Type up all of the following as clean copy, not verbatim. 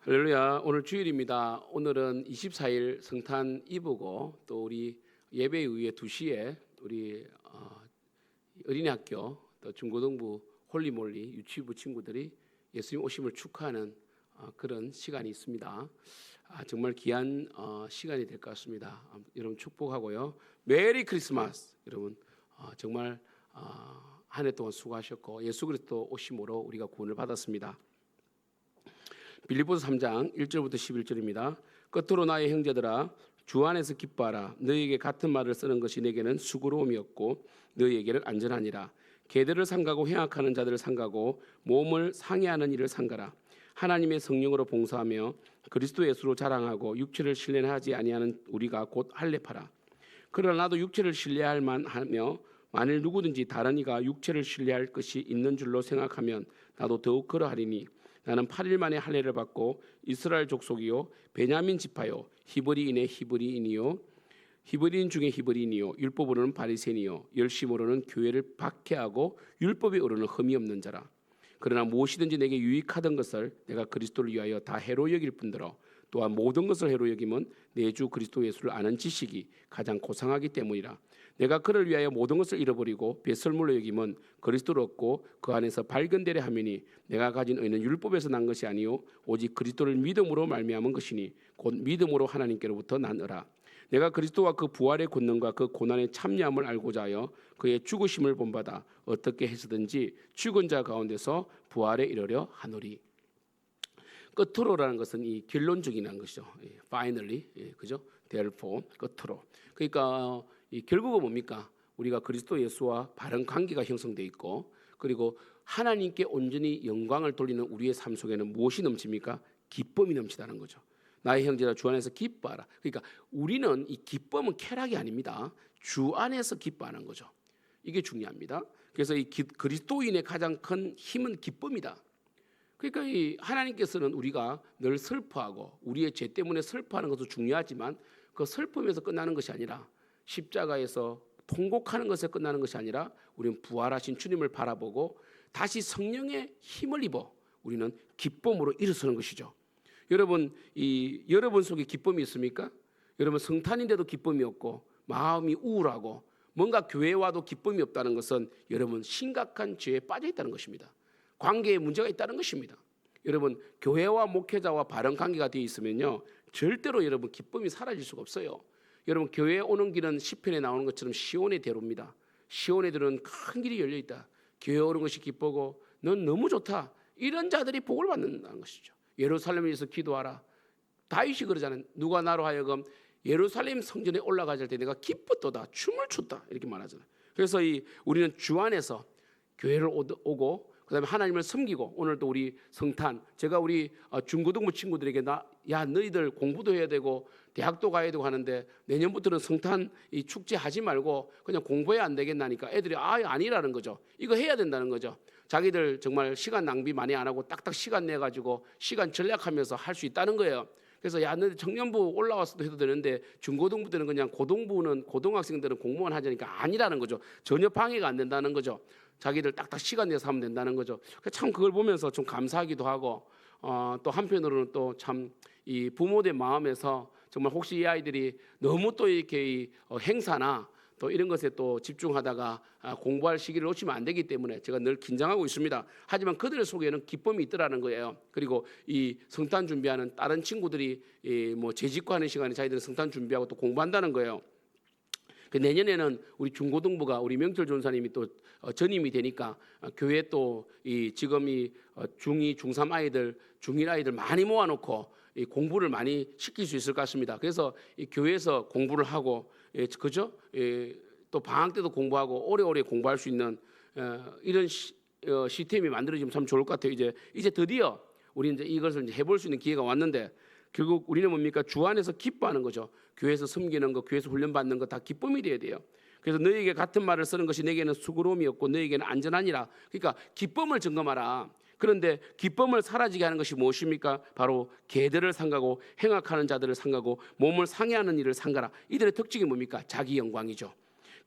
할렐루야. 오늘 주일입니다. 오늘은 24일 성탄 이브고 또 우리 예배 이후에 2시에 우리 어린이학교 또 중고등부 홀리몰리 유치부 친구들이 예수님 오심을 축하하는 그런 시간이 있습니다. 정말 귀한 시간이 될 것 같습니다. 여러분 축복하고요. 메리 크리스마스. 여러분 정말 한 해 동안 수고하셨고 예수 그리스도 오심으로 우리가 구원을 받았습니다. 빌립보서 3장 1절부터 11절입니다. 끝으로 나의 형제들아 주 안에서 기뻐하라. 너희에게 같은 말을 쓰는 것이 내게는 수고로움이었고 너희에게는 안전하니라. 계들을 삼가고 행악하는 자들을 삼가고 몸을 상해하는 일을 삼가라. 하나님의 성령으로 봉사하며 그리스도 예수로 자랑하고 육체를 신뢰하지 아니하는 우리가 곧 할례파라. 그러나 나도 육체를 신뢰할 만하며 만일 누구든지 다른 이가 육체를 신뢰할 것이 있는 줄로 생각하면 나도 더욱 그러하리니 나는 8일 만에 할례를 받고 이스라엘 족속이요 베냐민 지파요 히브리인의 히브리인이요 히브리인 중에 히브리인이요 율법으로는 바리새인이요 열심으로는 교회를 박해하고 율법에 어르는 흠이 없는 자라. 그러나 무엇이든지 내게 유익하던 것을 내가 그리스도를 위하여 다 해로 여길 뿐더러 또한 모든 것을 해로 여김은 내 주 그리스도 예수를 아는 지식이 가장 고상하기 때문이라. 내가 그를 위하여 모든 것을 잃어버리고 배설물로 여김은 그리스도를 얻고 그 안에서 발견되려 하매니 내가 가진 의는 율법에서 난 것이 아니요 오직 그리스도를 믿음으로 말미암은 것이니 곧 믿음으로 하나님께로부터 난으라. 내가 그리스도와 그 부활의 권능과 그 고난의 참여함을 알고자 하여 그의 죽으심을 본받아 어떻게 해서든지 죽은 자 가운데서 부활에 이르려 하노리. 끝으로라는 것은 이 결론적이라는 것이죠. Finally, 그죠? Therefore, 끝으로. 그러니까 이 결국은 뭡니까? 우리가 그리스도 예수와 바른 관계가 형성돼 있고, 그리고 하나님께 온전히 영광을 돌리는 우리의 삶 속에는 무엇이 넘칩니까? 기쁨이 넘치다는 거죠. 나의 형제라 주 안에서 기뻐하라. 그러니까 우리는 이 기쁨은 쾌락이 아닙니다. 주 안에서 기뻐하는 거죠. 이게 중요합니다. 그래서 이 그리스도인의 가장 큰 힘은 기쁨이다. 그러니까 이 하나님께서는 우리가 늘 슬퍼하고 우리의 죄 때문에 슬퍼하는 것도 중요하지만 그 슬픔에서 끝나는 것이 아니라 십자가에서 통곡하는 것에 끝나는 것이 아니라 우리는 부활하신 주님을 바라보고 다시 성령의 힘을 입어 우리는 기쁨으로 일어서는 것이죠. 여러분 여러분 속에 기쁨이 있습니까? 여러분 성탄인데도 기쁨이 없고 마음이 우울하고 뭔가 교회에 와도 기쁨이 없다는 것은 여러분 심각한 죄에 빠져 있다는 것입니다. 관계에 문제가 있다는 것입니다. 여러분 교회와 목회자와 바른 관계가 되어 있으면요 절대로 여러분 기쁨이 사라질 수가 없어요. 여러분 교회에 오는 길은 시편에 나오는 것처럼 시온의 대로입니다. 시온의 대로는 큰 길이 열려 있다. 교회에 오는 것이 기쁘고 넌 너무 좋다. 이런 자들이 복을 받는다는 것이죠. 예루살렘에 서 기도하라. 다윗이 그러잖아요. 누가 나로 하여금 예루살렘 성전에 올라가질 때 내가 기뻤도다 춤을 췄다 이렇게 말하잖아요. 그래서 우리는 주 안에서 교회를 오고 그다음에 하나님을 섬기고 오늘도 우리 성탄 제가 우리 중고등부 친구들에게 야 너희들 공부도 해야 되고 대학도 가야 되고 하는데 내년부터는 성탄 이 축제 하지 말고 그냥 공부해야 안 되겠나니까 애들이 아니라는 거죠. 이거 해야 된다는 거죠. 자기들 정말 시간 낭비 많이 안 하고 딱딱 시간 내 가지고 시간 전략하면서 할 수 있다는 거예요. 그래서 야 너희 청년부 올라와서도 해도 되는데 중고등부 때는 그냥 고등학생들은 공무원 하자니까 아니라는 거죠. 전혀 방해가 안 된다는 거죠. 자기들 딱딱 시간 내서 하면 된다는 거죠. 참 그걸 보면서 좀 감사하기도 하고 또 한편으로는 또 참 이 부모들 마음에서 정말 혹시 이 아이들이 너무 또 이렇게 행사나 또 이런 것에 또 집중하다가 공부할 시기를 놓치면 안 되기 때문에 제가 늘 긴장하고 있습니다. 하지만 그들 속에는 기쁨이 있더라는 거예요. 그리고 이 성탄 준비하는 다른 친구들이 뭐 재직하는 시간에 자기들은 성탄 준비하고 또 공부한다는 거예요. 내년에는 우리 중고등부가 우리 명철 전사님이 또 전임이 되니까 교회 또 지금 중2, 중3 아이들, 중1 아이들 많이 모아놓고 이 공부를 많이 시킬 수 있을 것 같습니다. 그래서 이 교회에서 공부를 하고 그죠? 또 방학 때도 공부하고 오래오래 공부할 수 있는 이런 시스템이 만들어지면 참 좋을 것 같아요. 이제 드디어 우리 이제 이것을 이제 해볼 수 있는 기회가 왔는데 결국 우리는 뭡니까? 주 안에서 기뻐하는 거죠. 교회에서 섬기는 거, 교회에서 훈련받는 거 다 기쁨이 돼야 돼요. 그래서 너희에게 같은 말을 쓰는 것이 내게는 수고로움이었고 너희에게는 안전하니라. 그러니까 기쁨을 점검하라. 그런데 기쁨을 사라지게 하는 것이 무엇입니까? 바로 계들을 삼가고 행악하는 자들을 삼가고 몸을 상해하는 일을 삼가라. 이들의 특징이 뭡니까? 자기 영광이죠.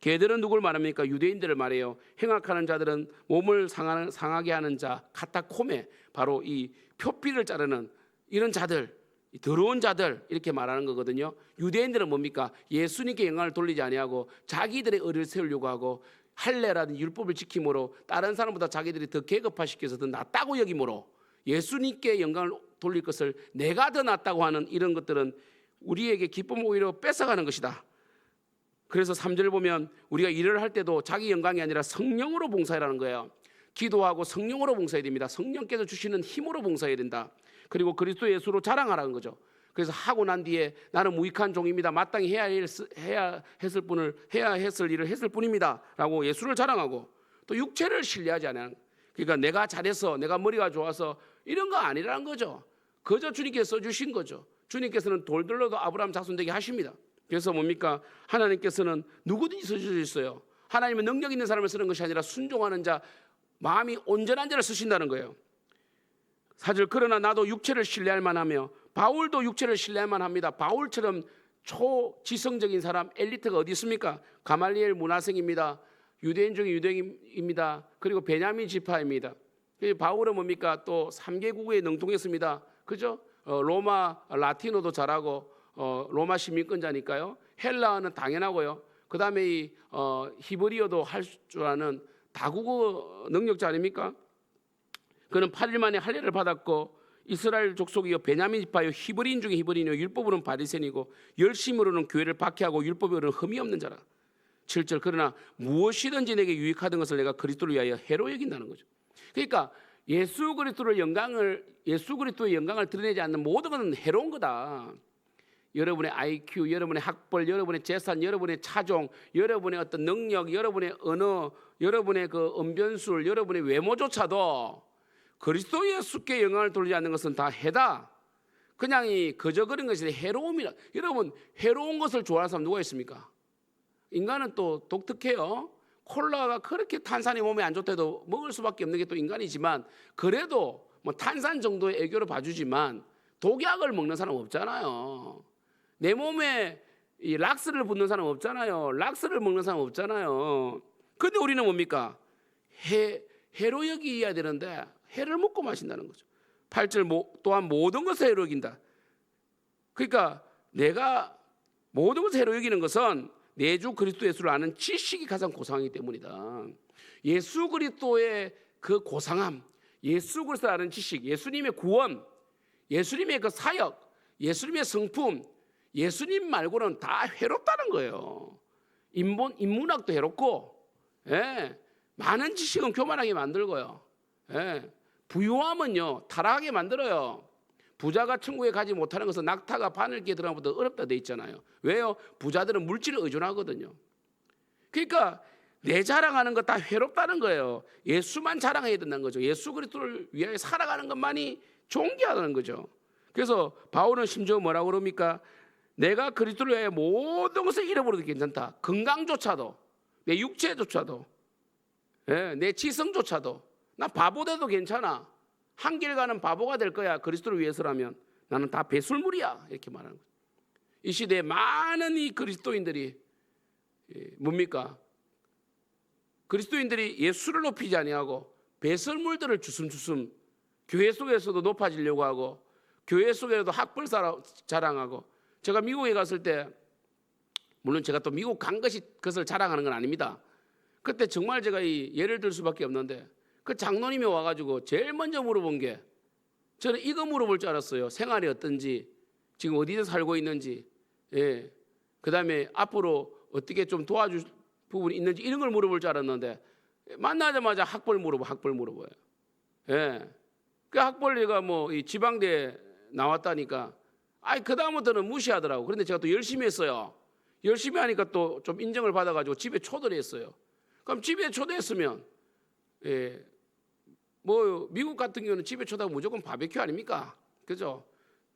계들은 누굴 말합니까? 유대인들을 말해요. 행악하는 자들은 몸을 상하게 하는 자 카타코메, 바로 이 표피를 자르는 이런 자들, 더러운 자들 이렇게 말하는 거거든요. 유대인들은 뭡니까? 예수님께 영광을 돌리지 아니하고 자기들의 의를 세우려고 하고 할례라는 율법을 지킴으로 다른 사람보다 자기들이 더 계급화시켜서 더 낫다고 여김으로 예수님께 영광을 돌릴 것을 내가 더 낫다고 하는 이런 것들은 우리에게 기쁨을 오히려 뺏어가는 것이다. 그래서 3절 보면 우리가 일을 할 때도 자기 영광이 아니라 성령으로 봉사하라는 거예요. 기도하고 성령으로 봉사해야 됩니다. 성령께서 주시는 힘으로 봉사해야 된다. 그리고 그리스도 예수로 자랑하라는 거죠. 그래서 하고 난 뒤에 나는 무익한 종입니다. 마땅히 해야 했을 일을 했을 뿐입니다. 라고 예수를 자랑하고 또 육체를 신뢰하지 않아요. 그러니까 내가 잘해서 내가 머리가 좋아서 이런 거 아니라는 거죠. 그저 주님께서 써주신 거죠. 주님께서는 돌들로도 아브라함 자손 되게 하십니다. 그래서 뭡니까? 하나님께서는 누구든지 써줄 수 있어요. 하나님은 능력 있는 사람을 쓰는 것이 아니라 순종하는 자, 마음이 온전한 자를 쓰신다는 거예요. 4절 그러나 나도 육체를 신뢰할 만하며 바울도 육체를 신뢰할 만합니다. 바울처럼 초지성적인 사람 엘리트가 어디 있습니까? 가말리엘 문화생입니다. 유대인 중에 유대인입니다. 그리고 베냐민 지파입니다. 바울은 뭡니까? 또 3개국에 능통했습니다. 그죠? 로마 라틴어도 잘하고 로마 시민권자니까요. 헬라어는 당연하고요. 그 다음에 이 히브리어도 할 줄 아는 다국어 능력자 아닙니까? 그는 8일 만에 할례를 받았고 이스라엘 족속이요 베냐민 지파요 히브리인 중에 히브리인이요 율법으로는 바리새인이고 열심으로는 교회를 박해하고 율법으로는 흠이 없는 자라. 7절 그러나 무엇이든지 내게 유익하던 것을 내가 그리스도를 위하여 해로 여긴다는 거죠. 그러니까 예수 그리스도의 영광을 드러내지 않는 모든 것은 해로운 거다. 여러분의 IQ, 여러분의 학벌, 여러분의 재산, 여러분의 차종, 여러분의 어떤 능력, 여러분의 언어, 여러분의 그 언변술, 여러분의 외모조차도 그리스도 예수께 영광을 돌리지 않는 것은 다 해다. 그냥 이 그저 그런 것이 해로움이라. 여러분 해로운 것을 좋아하는 사람 누가 있습니까? 인간은 또 독특해요. 콜라가 그렇게 탄산이 몸에 안 좋대도 먹을 수밖에 없는 게 또 인간이지만 그래도 뭐 탄산 정도의 애교를 봐주지만 독약을 먹는 사람 없잖아요. 내 몸에 이 락스를 붓는 사람 없잖아요. 락스를 먹는 사람 없잖아요. 근데 우리는 뭡니까? 해로 여기야 되는데 해를 먹고 마신다는 거죠. 8절 또한 모든 것을 해로 여긴다. 그러니까 내가 모든 것을 해로 여기는 것은 내 주 그리스도 예수를 아는 지식이 가장 고상하기 때문이다. 예수 그리스도의 그 고상함, 예수 그리스도를 아는 지식, 예수님의 구원, 예수님의 그 사역, 예수님의 성품, 예수님 말고는 다 해롭다는 거예요. 인문학도 해롭고, 많은 지식은 교만하게 만들고요. 부유함은요 타락하게 만들어요. 부자가 천국에 가지 못하는 것은 낙타가 바늘기에 들어가는 것보다 어렵다 돼 있잖아요. 왜요? 부자들은 물질을 의존하거든요. 그러니까 내 자랑하는 거 다 해롭다는 거예요. 예수만 자랑해야 된다는 거죠. 예수 그리스도를 위하여 살아가는 것만이 존귀하다는 거죠. 그래서 바울은 심지어 뭐라고 그럽니까? 내가 그리스도를 위하여 모든 것을 잃어버려도 괜찮다. 건강조차도, 내 육체조차도, 내 지성조차도, 나 바보 돼도 괜찮아. 한길 가는 바보가 될 거야. 그리스도를 위해서라면 나는 다 배설물이야. 이렇게 말하는 거예요. 이 시대에 많은 이 그리스도인들이 뭡니까? 그리스도인들이 예수를 높이지 아니하고 배설물들을 주섬주섬 교회 속에서도 높아지려고 하고 교회 속에서도 학벌 자랑하고. 제가 미국에 갔을 때 물론 제가 또 미국 간 것을 자랑하는 건 아닙니다. 그때 정말 제가 이 예를 들 수밖에 없는데 그 장로님이 와가지고 제일 먼저 물어본 게 저는 이거 물어볼 줄 알았어요. 생활이 어떤지, 지금 어디서 살고 있는지, 그 다음에 앞으로 어떻게 좀 도와줄 부분이 있는지 이런 걸 물어볼 줄 알았는데 만나자마자 학벌 물어봐요. 그 학벌 얘가 뭐 이 지방대 나왔다니까, 그 다음부터는 무시하더라고. 그런데 제가 또 열심히 했어요. 열심히 하니까 또 좀 인정을 받아가지고 집에 초대를 했어요. 그럼 집에 초대했으면 뭐 미국 같은 경우는 집에 초대하고 무조건 바베큐 아닙니까? 그죠?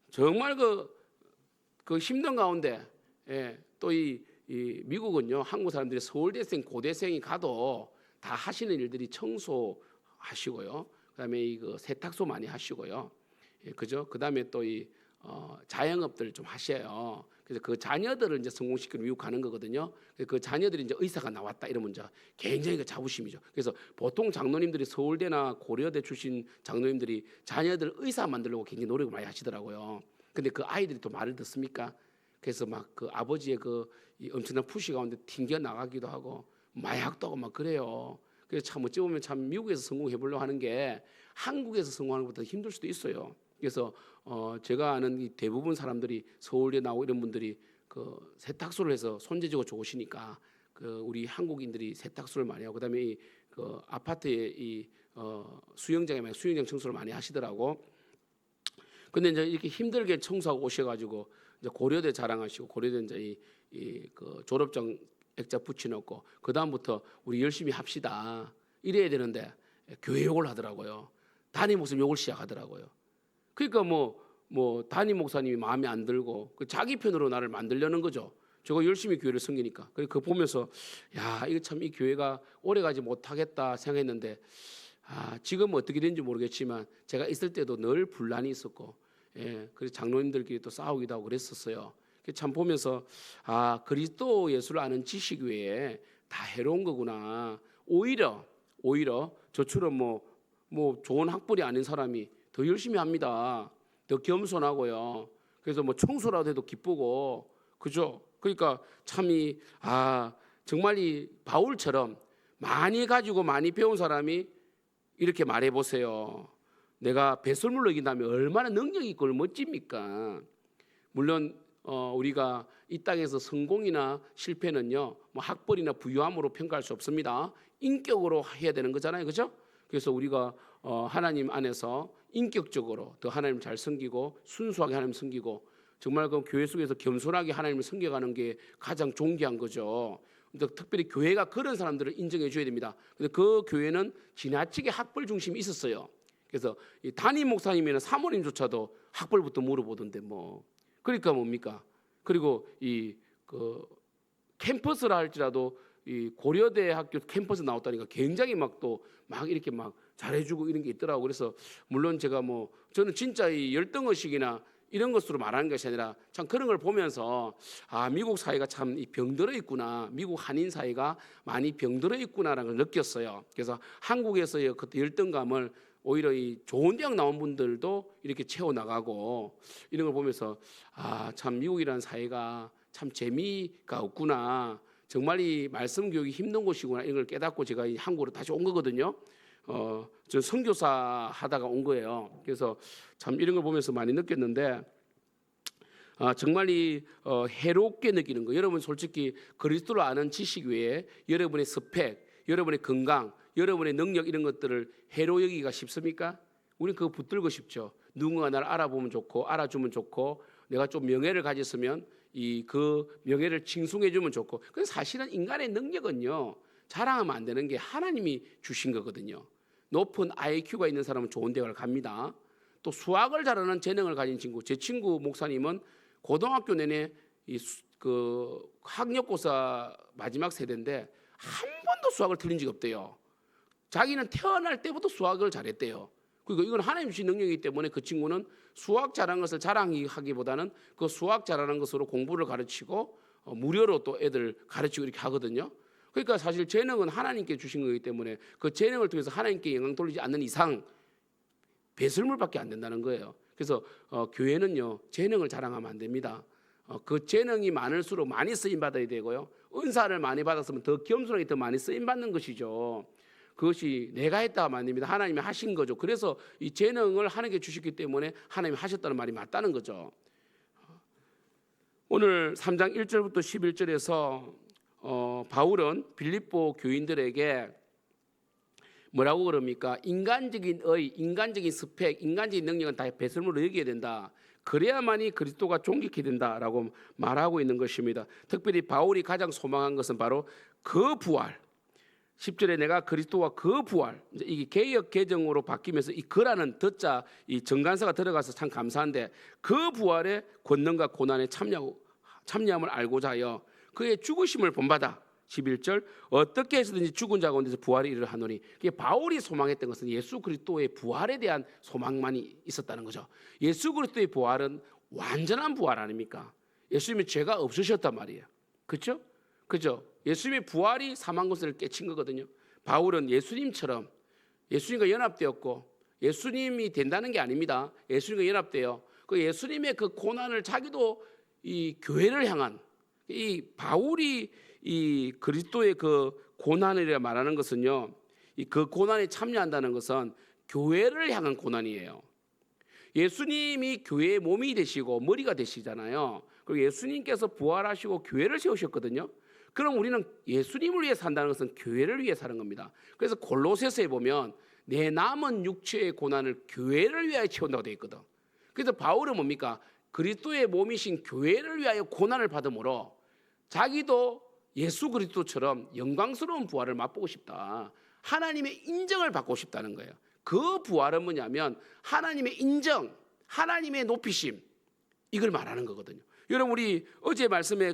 정말 그 힘든 가운데 또 이 미국은요 한국 사람들이 서울대생 고대생이 가도 다 하시는 일들이 청소하시고요, 그다음에 이 세탁소 많이 하시고요, 그죠? 그다음에 또 이 자영업들 좀 하셔요. 그래서 그 자녀들을 이제 성공시키러 미국 가는 거거든요. 그 자녀들이 이제 의사가 나왔다 이러면 이제 굉장히 그 자부심이죠. 그래서 보통 장로님들이 서울대나 고려대 출신 장로님들이 자녀들 의사 만들려고 굉장히 노력을 많이 하시더라고요. 근데 그 아이들이 또 말을 듣습니까? 그래서 막 그 아버지의 이 엄청난 푸시 가운데 튕겨 나가기도 하고 마약도 하고 막 그래요. 그래서 참 어찌 보면 참 미국에서 성공해 보려고 하는 게 한국에서 성공하는 것보다 힘들 수도 있어요. 그래서 제가 아는 이 대부분 사람들이 서울대 나오고 이런 분들이 그 세탁소를 해서 손재주가 좋으시니까 그 우리 한국인들이 세탁소를 많이 하고 그다음에 그 아파트에 수영장 청소를 많이 하시더라고. 근데 이제 이렇게 힘들게 청소하고 오셔가지고 이제 고려대 자랑하시고 고려대 이제 그 졸업증 액자 붙여놓고 그 다음부터 우리 열심히 합시다 이래야 되는데 교회 욕을 하더라고요. 담임 목사님 욕을 시작하더라고요. 그러니까 뭐 담임 목사님이 마음에 안 들고 자기 편으로 나를 만들려는 거죠. 제가 열심히 교회를 섬기니까. 그거 보면서 야 이거 참 이 교회가 오래가지 못하겠다 생각했는데 지금 어떻게 된지 모르겠지만 제가 있을 때도 늘 분란이 있었고 그래서 장로님들끼리 또 싸우기도 하고 그랬었어요. 참 보면서 그리스도 예수를 아는 지식 외에 다 해로운 거구나. 오히려 저처럼 뭐 좋은 학벌이 아닌 사람이 더 열심히 합니다. 더 겸손하고요. 그래서 뭐 청소라도 해도 기쁘고 그죠? 그러니까 참이 정말 이 바울처럼 많이 가지고 많이 배운 사람이 이렇게 말해 보세요. 내가 배설물로 이긴다면 얼마나 능력이 있고 멋집니까? 물론 우리가 이 땅에서 성공이나 실패는요, 뭐 학벌이나 부유함으로 평가할 수 없습니다. 인격으로 해야 되는 거잖아요, 그죠? 그래서 우리가 하나님 안에서 인격적으로 더 하나님 잘 섬기고 순수하게 하나님 섬기고 정말 그 교회 속에서 겸손하게 하나님을 섬겨가는 게 가장 존귀한 거죠. 근데 특별히 교회가 그런 사람들을 인정해 줘야 됩니다. 근데 그 교회는 지나치게 학벌 중심이 있었어요. 그래서 이 담임 목사님이나 사모님조차도 학벌부터 물어보던데 뭐. 그러니까 뭡니까? 그리고 그 캠퍼스라 할지라도 이 고려대 학교 캠퍼스 나왔다니까 굉장히 막 이렇게 막 잘해주고 이런 게 있더라고. 그래서 물론 제가 저는 진짜 이 열등의식이나 이런 것으로 말하는 것이 아니라 참 그런 걸 보면서 미국 사회가 참 병들어 있구나. 미국 한인 사회가 많이 병들어 있구나라는 걸 느꼈어요. 그래서 한국에서의 그 열등감을 오히려 이 좋은 대학 나온 분들도 이렇게 채워나가고 이런 걸 보면서 참 미국이라는 사회가 참 재미가 없구나. 정말 이 말씀 교육이 힘든 곳이구나. 이런 걸 깨닫고 제가 이 한국으로 다시 온 거거든요. 저 선교사 하다가 온 거예요. 그래서 참 이런 걸 보면서 많이 느꼈는데 정말 해롭게 느끼는 거. 여러분 솔직히 그리스도를 아는 지식 외에 여러분의 스펙, 여러분의 건강, 여러분의 능력 이런 것들을 해로 여기기가 쉽습니까? 우리는 그거 붙들고 싶죠. 누군가 나를 알아보면 좋고 알아주면 좋고 내가 좀 명예를 가졌으면 그 명예를 칭송해주면 좋고. 근데 사실은 인간의 능력은요 자랑하면 안 되는 게 하나님이 주신 거거든요. 높은 IQ가 있는 사람은 좋은 대학을 갑니다. 또 수학을 잘하는 재능을 가진 친구, 제 친구 목사님은 고등학교 내내 그 학력고사 마지막 세대인데 한 번도 수학을 틀린 적이 없대요. 자기는 태어날 때부터 수학을 잘했대요. 그리고 이건 하나님 주신 능력이기 때문에 그 친구는 수학 잘하는 것을 자랑하기보다는 그 수학 잘하는 것으로 공부를 가르치고 무료로 또 애들 가르치고 이렇게 하거든요. 그러니까 사실 재능은 하나님께 주신 거기 때문에 그 재능을 통해서 하나님께 영광 돌리지 않는 이상 배설물밖에 안 된다는 거예요. 그래서 교회는요 재능을 자랑하면 안 됩니다. 그 재능이 많을수록 많이 쓰임 받아야 되고요. 은사를 많이 받았으면 더 겸손하게 더 많이 쓰임 받는 것이죠. 그것이 내가 했다가 아닙니다. 하나님이 하신 거죠. 그래서 이 재능을 하나님께 주셨기 때문에 하나님이 하셨다는 말이 맞다는 거죠. 오늘 3장 1절부터 11절에서 바울은 빌립보 교인들에게 뭐라고 그럽니까? 인간적인 인간적인 스펙, 인간적인 능력은 다 배설물로 여겨야 된다. 그래야만이 그리스도가 존귀케 된다라고 말하고 있는 것입니다. 특별히 바울이 가장 소망한 것은 바로 그 부활. 10절에 내가 그리스도와 그 부활, 이제 이게 개역 개정으로 바뀌면서 이 그라는 더자 이 정관사가 들어가서 참 감사한데 그 부활의 권능과 고난에 참여함을 알고자 하여 그의 죽으심을 본받아 11절 어떻게 해서든지 죽은 자 가운데서 부활이 이르려 하노니. 이게 바울이 소망했던 것은 예수 그리스도의 부활에 대한 소망만이 있었다는 거죠. 예수 그리스도의 부활은 완전한 부활 아닙니까? 예수님이 죄가 없으셨단 말이에요. 그렇죠? 그죠? 예수님의 부활이 사망 권세를 깨친 거거든요. 바울은 예수님처럼 예수님과 연합되었고 예수님이 된다는 게 아닙니다. 예수님과 연합되어 그 예수님의 그 고난을 자기도 이 교회를 향한 이 바울이 이 그리스도의 그 고난이라 말하는 것은요. 그 고난에 참여한다는 것은 교회를 향한 고난이에요. 예수님이 교회의 몸이 되시고 머리가 되시잖아요. 그리고 예수님께서 부활하시고 교회를 세우셨거든요. 그럼 우리는 예수님을 위해 산다는 것은 교회를 위해 사는 겁니다. 그래서 골로새서에 보면 내 남은 육체의 고난을 교회를 위하여 채운다고 되어 있거든. 그래서 바울은 뭡니까? 그리스도의 몸이신 교회를 위하여 고난을 받음으로 자기도 예수 그리스도처럼 영광스러운 부활을 맛보고 싶다. 하나님의 인정을 받고 싶다는 거예요. 그 부활은 뭐냐면 하나님의 인정, 하나님의 높이심, 이걸 말하는 거거든요. 여러분, 우리 어제 말씀에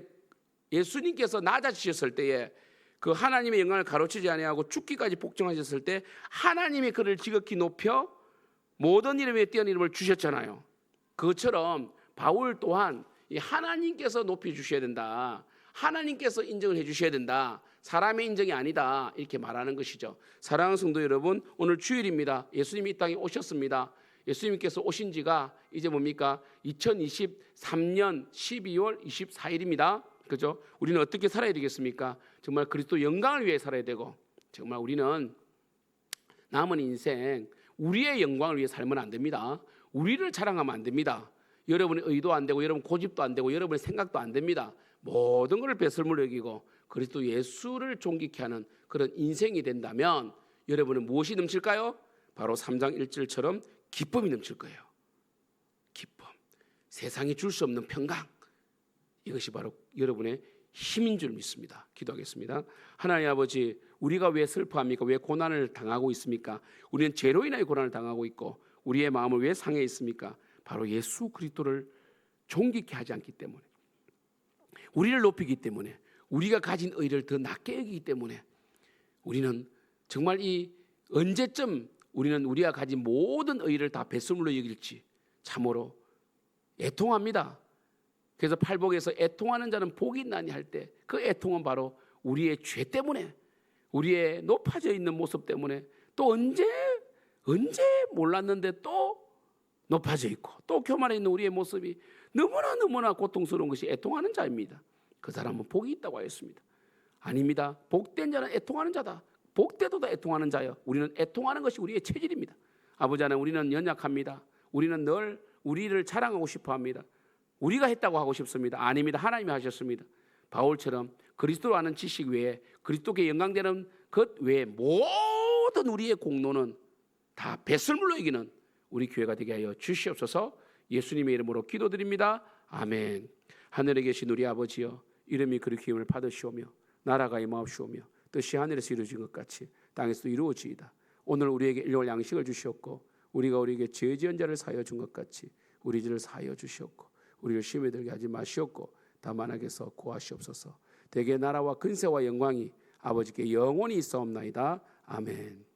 예수님께서 낮아지셨을 때에 그 하나님의 영광을 가로치지 아니하고 죽기까지 복종하셨을 때 하나님이 그를 지극히 높여 모든 이름에 뛰어난 이름을 주셨잖아요. 그것처럼 바울 또한 이 하나님께서 높여 주셔야 된다. 하나님께서 인정을 해 주셔야 된다. 사람의 인정이 아니다. 이렇게 말하는 것이죠. 사랑하는 성도 여러분, 오늘 주일입니다. 예수님이 이 땅에 오셨습니다. 예수님께서 오신 지가 이제 뭡니까? 2023년 12월 24일입니다. 그죠? 우리는 어떻게 살아야 되겠습니까? 정말 그리스도 영광을 위해 살아야 되고, 정말 우리는 남은 인생 우리의 영광을 위해 살면 안 됩니다. 우리를 자랑하면 안 됩니다. 여러분의 의도 안 되고, 여러분 고집도 안 되고, 여러분의 생각도 안 됩니다. 모든 것을 배설물로 여기고 그리스도 예수를 존귀케 하는 그런 인생이 된다면 여러분은 무엇이 넘칠까요? 바로 3장 1절처럼 기쁨이 넘칠 거예요. 기쁨, 세상이 줄 수 없는 평강, 이것이 바로 여러분의 힘인 줄 믿습니다. 기도하겠습니다. 하나님 아버지, 우리가 왜 슬퍼합니까? 왜 고난을 당하고 있습니까? 우리는 죄로 인하여 고난을 당하고 있고 우리의 마음을 왜 상해 있습니까? 바로 예수 그리스도를 존귀케 하지 않기 때문에, 우리를 높이기 때문에, 우리가 가진 의를 더 낮게 여기기 때문에 우리는 정말 이 언제쯤 우리는 우리가 가진 모든 의를 다 배설물로 여길지 참으로 애통합니다. 그래서 팔복에서 애통하는 자는 복이 있나니 할 때 그 애통은 바로 우리의 죄 때문에, 우리의 높아져 있는 모습 때문에, 또 언제 몰랐는데 또 높아져 있고 또 교만해 있는 우리의 모습이 너무나 고통스러운 것이 애통하는 자입니다. 그 사람은 복이 있다고 하였습니다. 아닙니다. 복된 자는 애통하는 자다. 복되도다 애통하는 자여. 우리는 애통하는 것이 우리의 체질입니다. 아버지 하나님, 우리는 연약합니다. 우리는 늘 우리를 자랑하고 싶어합니다. 우리가 했다고 하고 싶습니다. 아닙니다. 하나님이 하셨습니다. 바울처럼 그리스도로 아는 지식 외에, 그리스도께 영광되는 것 외에 모든 우리의 공로는 다 배설물로 여기는 우리 교회가 되게 하여 주시옵소서. 예수님의 이름으로 기도드립니다. 아멘. 하늘에 계신 우리 아버지여, 이름이 그리 기름을 받으시오며 나라가 임하옵시오며 뜻이 하늘에서 이루어진 것 같이 땅에서도 이루어지이다. 오늘 우리에게 일용할 양식을 주시옵고 우리가 우리에게 죄 지은 자를 사하여 준 것 같이 우리 죄를 사하여 주시옵고 우리를 시험에 들게 하지 마시옵고 다만 악에서 구하시옵소서. 대개 나라와 근세와 영광이 아버지께 영원히 있사옵나이다. 아멘.